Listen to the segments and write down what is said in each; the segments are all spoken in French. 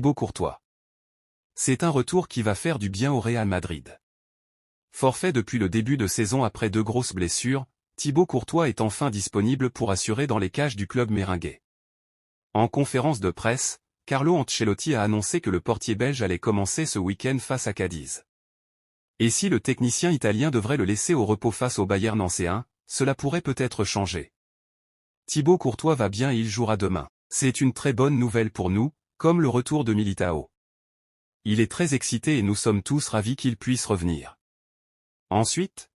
Thibaut Courtois. C'est un retour qui va faire du bien au Real Madrid. Forfait depuis le début de saison après 2 grosses blessures, Thibaut Courtois est enfin disponible pour assurer dans les cages du club merengue. En conférence de presse, Carlo Ancelotti a annoncé que le portier belge allait commencer ce week-end face à Cadiz. Et si le technicien italien devrait le laisser au repos face au Bayern nancéen, cela pourrait peut-être changer. Thibaut Courtois va bien et il jouera demain. C'est une très bonne nouvelle pour nous, comme le retour de Militao. Il est très excité et nous sommes tous ravis qu'il puisse revenir. Ensuite,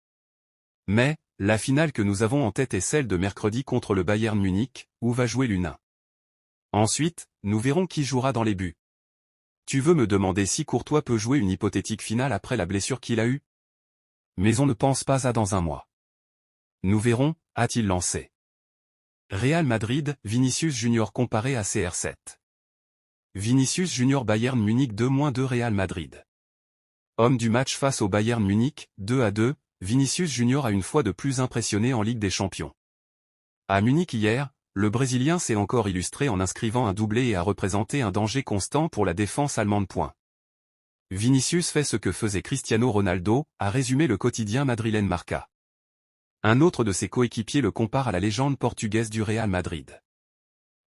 mais, la finale que nous avons en tête est celle de mercredi contre le Bayern Munich, où va jouer l'U19. Ensuite, nous verrons qui jouera dans les buts. Tu veux me demander si Courtois peut jouer une hypothétique finale après la blessure qu'il a eue? Mais on ne pense pas à dans un mois. Nous verrons, a-t-il lancé. Real Madrid, Vinicius Junior comparé à CR7. Vinicius Junior Bayern Munich 2-2 Real Madrid. Homme du match face au Bayern Munich, 2-2, Vinicius Junior a une fois de plus impressionné en Ligue des Champions. À Munich hier, le Brésilien s'est encore illustré en inscrivant un doublé et a représenté un danger constant pour la défense allemande. Vinicius fait ce que faisait Cristiano Ronaldo, a résumé le quotidien madrilène Marca. Un autre de ses coéquipiers le compare à la légende portugaise du Real Madrid.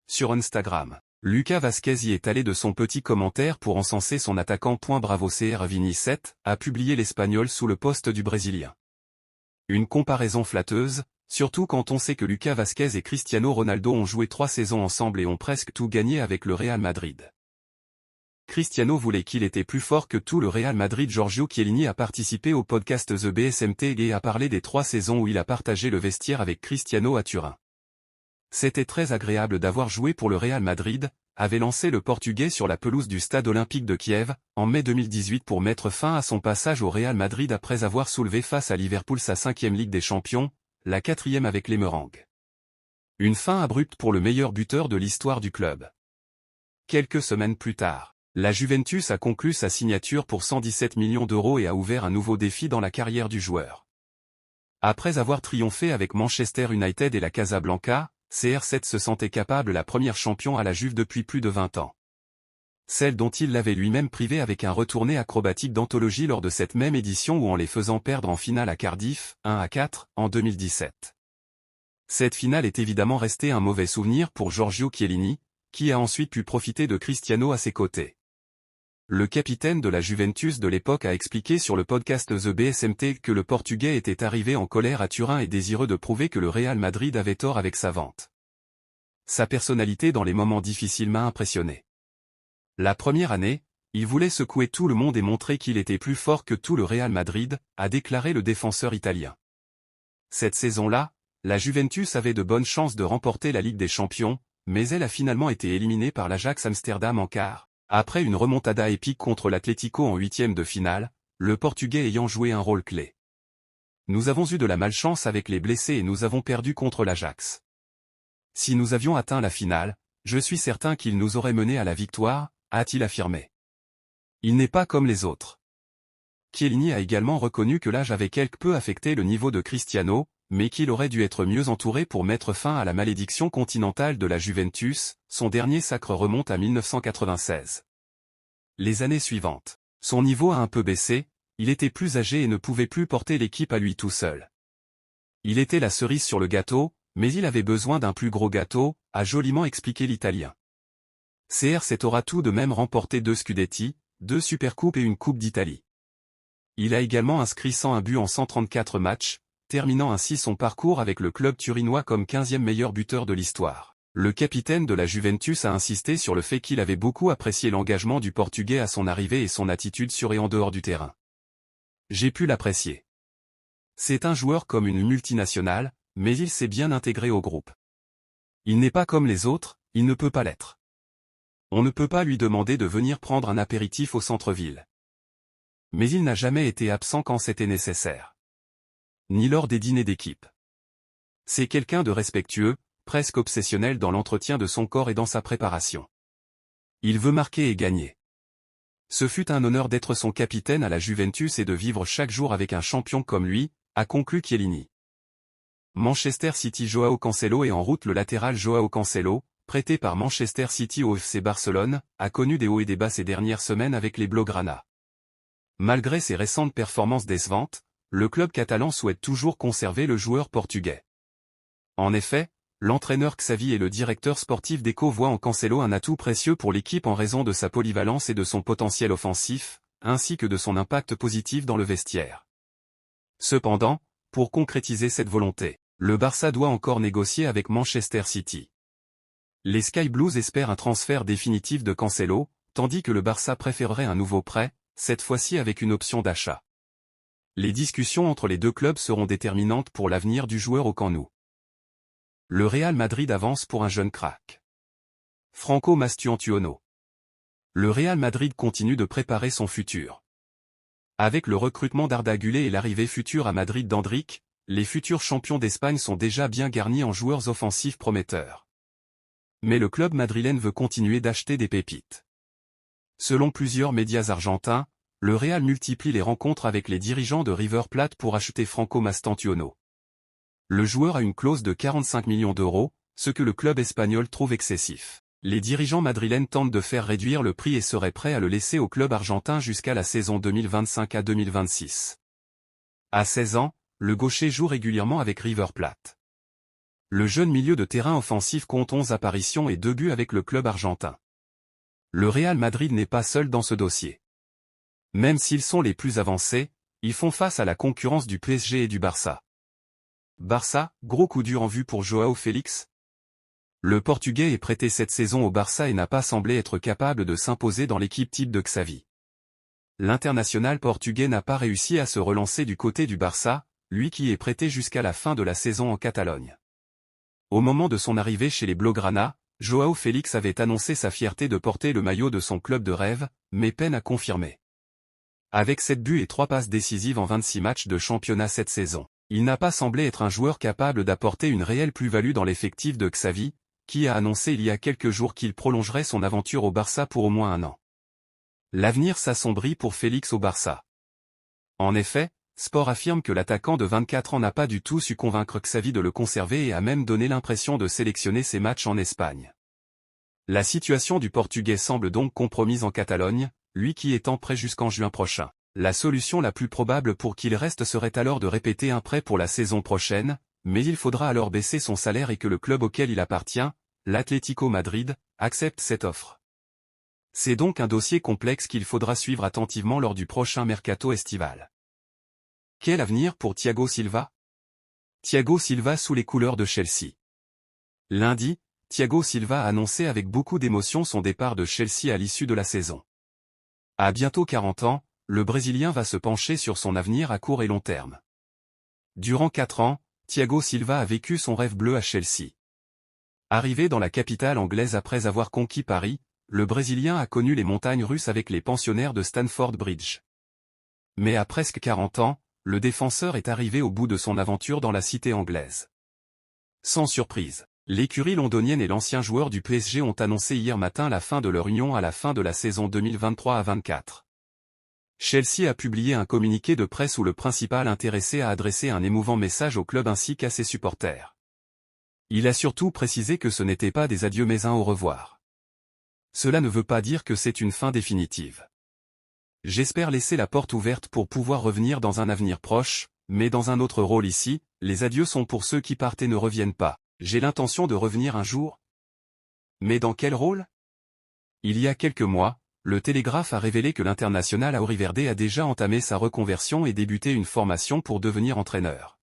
Sur Instagram, Lucas Vazquez y est allé de son petit commentaire pour encenser son attaquant. Bravo CR Vini 7, a publié l'Espagnol sous le poste du Brésilien. Une comparaison flatteuse, surtout quand on sait que Lucas Vazquez et Cristiano Ronaldo ont joué 3 saisons ensemble et ont presque tout gagné avec le Real Madrid. Cristiano voulait qu'il était plus fort que tout le Real Madrid. Giorgio Chiellini a participé au podcast The BSMT et a parlé des 3 saisons où il a partagé le vestiaire avec Cristiano à Turin. C'était très agréable d'avoir joué pour le Real Madrid, avait lancé le Portugais sur la pelouse du stade olympique de Kiev, en mai 2018 pour mettre fin à son passage au Real Madrid après avoir soulevé face à Liverpool sa 5e Ligue des Champions, la 4e avec les Merengues. Une fin abrupte pour le meilleur buteur de l'histoire du club. Quelques semaines plus tard, la Juventus a conclu sa signature pour 117 millions d'euros et a ouvert un nouveau défi dans la carrière du joueur. Après avoir triomphé avec Manchester United et la Casablanca, CR7 se sentait capable la première champion à la Juve depuis plus de 20 ans. Celle dont il l'avait lui-même privé avec un retourné acrobatique d'anthologie lors de cette même édition ou en les faisant perdre en finale à Cardiff, 1-4, en 2017. Cette finale est évidemment restée un mauvais souvenir pour Giorgio Chiellini, qui a ensuite pu profiter de Cristiano à ses côtés. Le capitaine de la Juventus de l'époque a expliqué sur le podcast The BSMT que le Portugais était arrivé en colère à Turin et désireux de prouver que le Real Madrid avait tort avec sa vente. Sa personnalité dans les moments difficiles m'a impressionné. La première année, il voulait secouer tout le monde et montrer qu'il était plus fort que tout le Real Madrid, a déclaré le défenseur italien. Cette saison-là, la Juventus avait de bonnes chances de remporter la Ligue des Champions, mais elle a finalement été éliminée par l'Ajax Amsterdam en quart. Après une remontada épique contre l'Atlético en 8e de finale, le Portugais ayant joué un rôle clé. Nous avons eu de la malchance avec les blessés et nous avons perdu contre l'Ajax. Si nous avions atteint la finale, je suis certain qu'il nous aurait menés à la victoire, a-t-il affirmé. Il n'est pas comme les autres. Chiellini a également reconnu que l'âge avait quelque peu affecté le niveau de Cristiano, mais qu'il aurait dû être mieux entouré pour mettre fin à la malédiction continentale de la Juventus. Son dernier sacre remonte à 1996. Les années suivantes, son niveau a un peu baissé, il était plus âgé et ne pouvait plus porter l'équipe à lui tout seul. Il était la cerise sur le gâteau, mais il avait besoin d'un plus gros gâteau, a joliment expliqué l'Italien. CR7 aura tout de même remporté 2 Scudetti, 2 Supercoupes et une Coupe d'Italie. Il a également inscrit 101 buts en 134 matchs, terminant ainsi son parcours avec le club turinois comme 15e meilleur buteur de l'histoire. Le capitaine de la Juventus a insisté sur le fait qu'il avait beaucoup apprécié l'engagement du Portugais à son arrivée et son attitude sur et en dehors du terrain. J'ai pu l'apprécier. C'est un joueur comme une multinationale, mais il s'est bien intégré au groupe. Il n'est pas comme les autres, il ne peut pas l'être. On ne peut pas lui demander de venir prendre un apéritif au centre-ville. Mais il n'a jamais été absent quand c'était nécessaire. Ni lors des dîners d'équipe. C'est quelqu'un de respectueux, presque obsessionnel dans l'entretien de son corps et dans sa préparation. Il veut marquer et gagner. Ce fut un honneur d'être son capitaine à la Juventus et de vivre chaque jour avec un champion comme lui, a conclu Chiellini. Manchester City Joao Cancelo est en route. Le latéral Joao Cancelo, prêté par Manchester City au FC Barcelone, a connu des hauts et des bas ces dernières semaines avec les Blaugrana. Malgré ses récentes performances décevantes, le club catalan souhaite toujours conserver le joueur portugais. En effet, l'entraîneur Xavi et le directeur sportif d'Eco voient en Cancelo un atout précieux pour l'équipe en raison de sa polyvalence et de son potentiel offensif, ainsi que de son impact positif dans le vestiaire. Cependant, pour concrétiser cette volonté, le Barça doit encore négocier avec Manchester City. Les Sky Blues espèrent un transfert définitif de Cancelo, tandis que le Barça préférerait un nouveau prêt, cette fois-ci avec une option d'achat. Les discussions entre les deux clubs seront déterminantes pour l'avenir du joueur au Camp Nou. Le Real Madrid avance pour un jeune crack. Franco Mastantuono. Le Real Madrid continue de préparer son futur. Avec le recrutement d'Arda Güler et l'arrivée future à Madrid d'Endrick, les futurs champions d'Espagne sont déjà bien garnis en joueurs offensifs prometteurs. Mais le club madrilène veut continuer d'acheter des pépites. Selon plusieurs médias argentins, le Real multiplie les rencontres avec les dirigeants de River Plate pour acheter Franco Mastantuono. Le joueur a une clause de 45 millions d'euros, ce que le club espagnol trouve excessif. Les dirigeants madrilènes tentent de faire réduire le prix et seraient prêts à le laisser au club argentin jusqu'à la saison 2025 à 2026. À 16 ans, le gaucher joue régulièrement avec River Plate. Le jeune milieu de terrain offensif compte 11 apparitions et 2 buts avec le club argentin. Le Real Madrid n'est pas seul dans ce dossier. Même s'ils sont les plus avancés, ils font face à la concurrence du PSG et du Barça. Barça, gros coup dur en vue pour Joao Félix. Le Portugais est prêté cette saison au Barça et n'a pas semblé être capable de s'imposer dans l'équipe type de Xavi. L'international portugais n'a pas réussi à se relancer du côté du Barça, lui qui est prêté jusqu'à la fin de la saison en Catalogne. Au moment de son arrivée chez les Blaugrana, Joao Félix avait annoncé sa fierté de porter le maillot de son club de rêve, mais peine à confirmer. Avec 7 buts et 3 passes décisives en 26 matchs de championnat cette saison, il n'a pas semblé être un joueur capable d'apporter une réelle plus-value dans l'effectif de Xavi, qui a annoncé il y a quelques jours qu'il prolongerait son aventure au Barça pour au moins 1 an. L'avenir s'assombrit pour Félix au Barça. En effet, Sport affirme que l'attaquant de 24 ans n'a pas du tout su convaincre Xavi de le conserver et a même donné l'impression de sélectionner ses matchs en Espagne. La situation du Portugais semble donc compromise en Catalogne, lui qui étant prêt jusqu'en juin prochain. La solution la plus probable pour qu'il reste serait alors de répéter un prêt pour la saison prochaine, mais il faudra alors baisser son salaire et que le club auquel il appartient, l'Atlético Madrid, accepte cette offre. C'est donc un dossier complexe qu'il faudra suivre attentivement lors du prochain mercato estival. Quel avenir pour Thiago Silva? Thiago Silva sous les couleurs de Chelsea. Lundi, Thiago Silva a annoncé avec beaucoup d'émotion son départ de Chelsea à l'issue de la saison. À bientôt 40 ans, le Brésilien va se pencher sur son avenir à court et long terme. Durant 4 ans, Thiago Silva a vécu son rêve bleu à Chelsea. Arrivé dans la capitale anglaise après avoir conquis Paris, le Brésilien a connu les montagnes russes avec les pensionnaires de Stamford Bridge. Mais à presque 40 ans, le défenseur est arrivé au bout de son aventure dans la cité anglaise. Sans surprise, l'écurie londonienne et l'ancien joueur du PSG ont annoncé hier matin la fin de leur union à la fin de la saison 2023 à 24. Chelsea a publié un communiqué de presse où le principal intéressé a adressé un émouvant message au club ainsi qu'à ses supporters. Il a surtout précisé que ce n'était pas des adieux mais un au revoir. Cela ne veut pas dire que c'est une fin définitive. J'espère laisser la porte ouverte pour pouvoir revenir dans un avenir proche, mais dans un autre rôle ici, les adieux sont pour ceux qui partent et ne reviennent pas. J'ai l'intention de revenir un jour. Mais dans quel rôle? Il y a quelques mois, le Télégraphe a révélé que l'international Auriverde a déjà entamé sa reconversion et débuté une formation pour devenir entraîneur.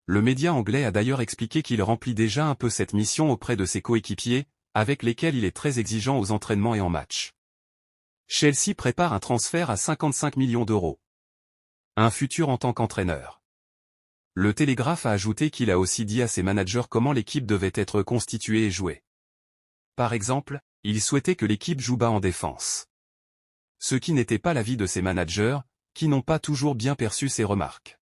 Le média anglais a d'ailleurs expliqué qu'il remplit déjà un peu cette mission auprès de ses coéquipiers, avec lesquels il est très exigeant aux entraînements et en match. Chelsea prépare un transfert à 55 millions d'euros. Un futur en tant qu'entraîneur. Le Télégraphe a ajouté qu'il a aussi dit à ses managers comment l'équipe devait être constituée et jouer. Par exemple, il souhaitait que l'équipe joue bas en défense. Ce qui n'était pas l'avis de ses managers, qui n'ont pas toujours bien perçu ses remarques.